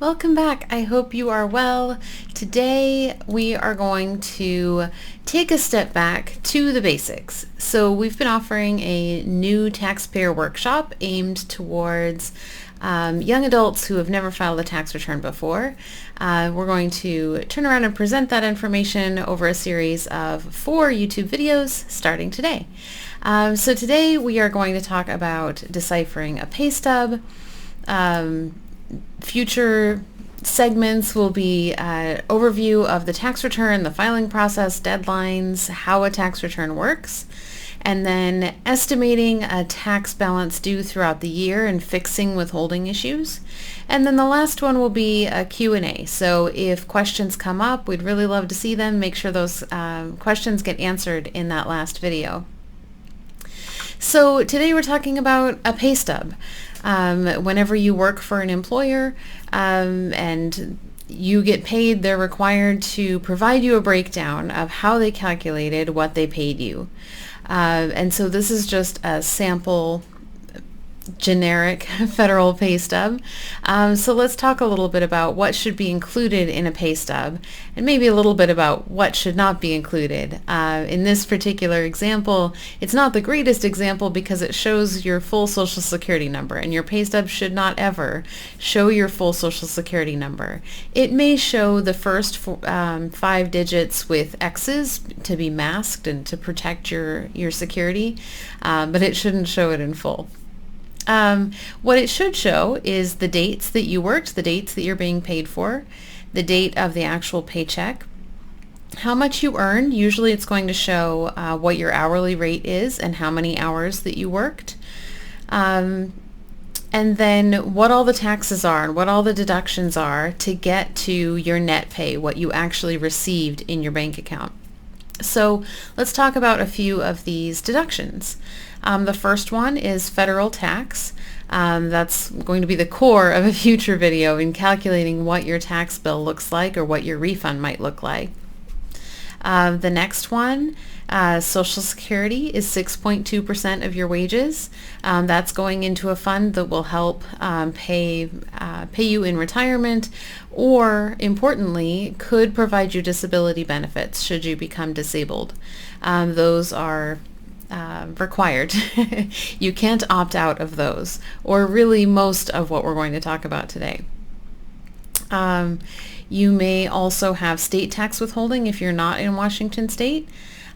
Welcome back. I hope you are well. Today we are going to take a step back to the basics. So we've been offering a new taxpayer workshop aimed towards young adults who have never filed a tax return before. We're going to turn around and present that information over a series of 4 YouTube videos starting today. So today we are going to talk about deciphering a pay stub. Future segments will be an overview of the tax return, the filing process, deadlines, how a tax return works, and then estimating a tax balance due throughout the year and fixing withholding issues. And then the last one will be a Q&A. So if questions come up, we'd really love to see them. Make sure those questions get answered in that last video. So today we're talking about a pay stub. Whenever you work for an employer and you get paid, they're required to provide you a breakdown of how they calculated what they paid you. And so this is just a sample generic federal pay stub. So let's talk a little bit about what should be included in a pay stub and maybe a little bit about what should not be included. In this particular example, it's not the greatest example because it shows your full Social Security number, and your pay stub should not ever show your full Social Security number. It may show the first 5 digits with X's to be masked and to protect your security, but it shouldn't show it in full. What it should show is the dates that you worked, the dates that you're being paid for, the date of the actual paycheck, how much you earned. Usually it's going to show what your hourly rate is and how many hours that you worked, and then what all the taxes are and what all the deductions are to get to your net pay, what you actually received in your bank account. So let's talk about a few of these deductions. The first one is federal tax. That's going to be the core of a future video in calculating what your tax bill looks like or what your refund might look like. The next one, Social Security, is 6.2% of your wages. That's going into a fund that will help pay you in retirement, or importantly, could provide you disability benefits should you become disabled. Those are required. You can't opt out of those, or really most of what we're going to talk about today. You may also have state tax withholding if you're not in Washington state.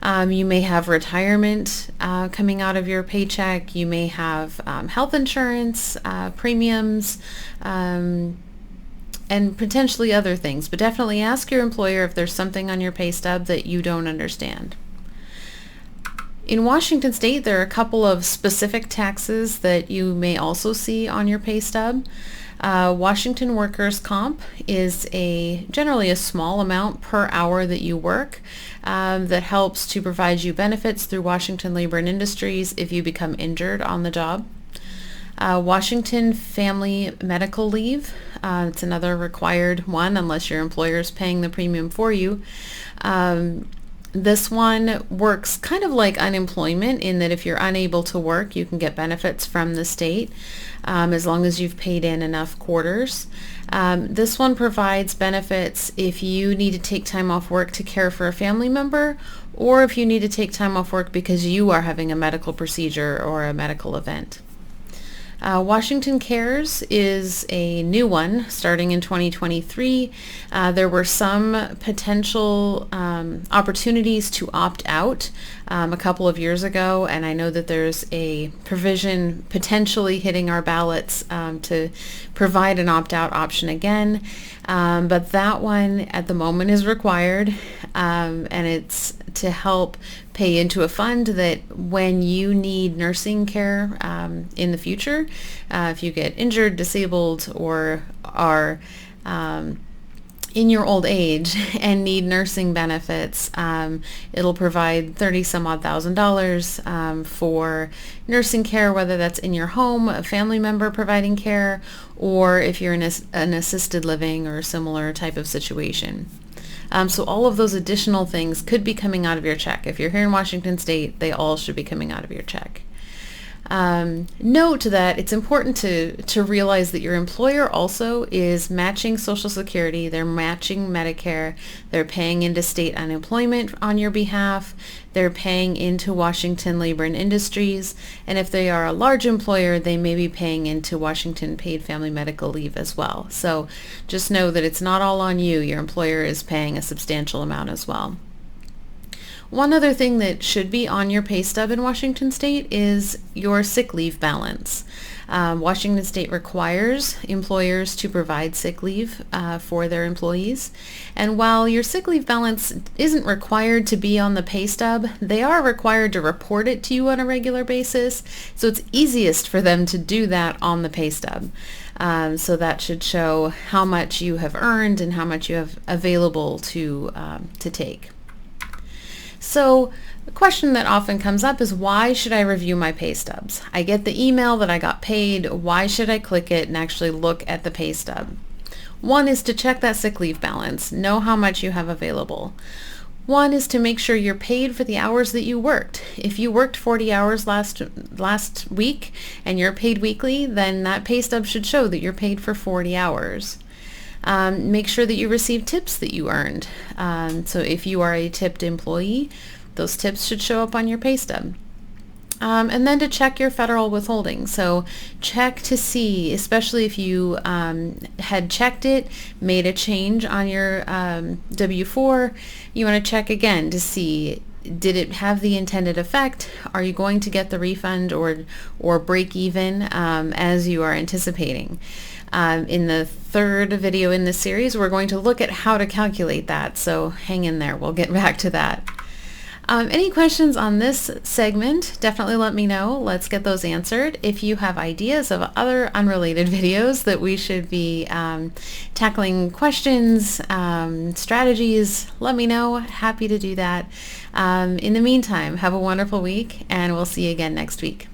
You may have retirement coming out of your paycheck. You may have health insurance, premiums, and potentially other things. But definitely ask your employer if there's something on your pay stub that you don't understand. In Washington state, there are a couple of specific taxes that you may also see on your pay stub. Washington workers' comp is generally a small amount per hour that you work that helps to provide you benefits through Washington Labor and Industries if you become injured on the job. Washington Family Medical Leave, it's another required one unless your employer is paying the premium for you. This one works kind of like unemployment in that if you're unable to work, you can get benefits from the state as long as you've paid in enough quarters. This one provides benefits if you need to take time off work to care for a family member, or if you need to take time off work because you are having a medical procedure or a medical event. Washington Cares is a new one starting in 2023. There were some potential opportunities to opt out a couple of years ago, and I know that there's a provision potentially hitting our ballots to provide an opt-out option again, but that one at the moment is required, and it's to help pay into a fund that when you need nursing care in the future, if you get injured, disabled, or are in your old age and need nursing benefits, it'll provide $30,000 for nursing care, whether that's in your home, a family member providing care, or if you're in an assisted living or similar type of situation. So all of those additional things could be coming out of your check. If you're here in Washington State, they all should be coming out of your check. Note that it's important to realize that your employer also is matching Social Security, they're matching Medicare, they're paying into state unemployment on your behalf, they're paying into Washington Labor and Industries, and if they are a large employer, they may be paying into Washington Paid Family Medical Leave as well. So just know that it's not all on you. Your employer is paying a substantial amount as well. One other thing that should be on your pay stub in Washington State is your sick leave balance. Washington State requires employers to provide sick leave for their employees. And while your sick leave balance isn't required to be on the pay stub, they are required to report it to you on a regular basis. So it's easiest for them to do that on the pay stub. So that should show how much you have earned and how much you have available to take. So the question that often comes up is, why should I review my pay stubs? I get the email that I got paid. Why should I click it and actually look at the pay stub? One is to check that sick leave balance, know how much you have available. One is to make sure you're paid for the hours that you worked. If you worked 40 hours last week and you're paid weekly, then that pay stub should show that you're paid for 40 hours. Make sure that you receive tips that you earned. So if you are a tipped employee, those tips should show up on your pay stub. And then to check your federal withholding. So check to see, especially if you had checked it, made a change on your W-4, you want to check again to see, did it have the intended effect? Are you going to get the refund or break even as you are anticipating? In the third video in this series, we're going to look at how to calculate that, so hang in there. We'll get back to that. Any questions on this segment, definitely let me know. Let's get those answered. If you have ideas of other unrelated videos that we should be tackling questions, strategies, let me know. Happy to do that. In the meantime, have a wonderful week, and we'll see you again next week.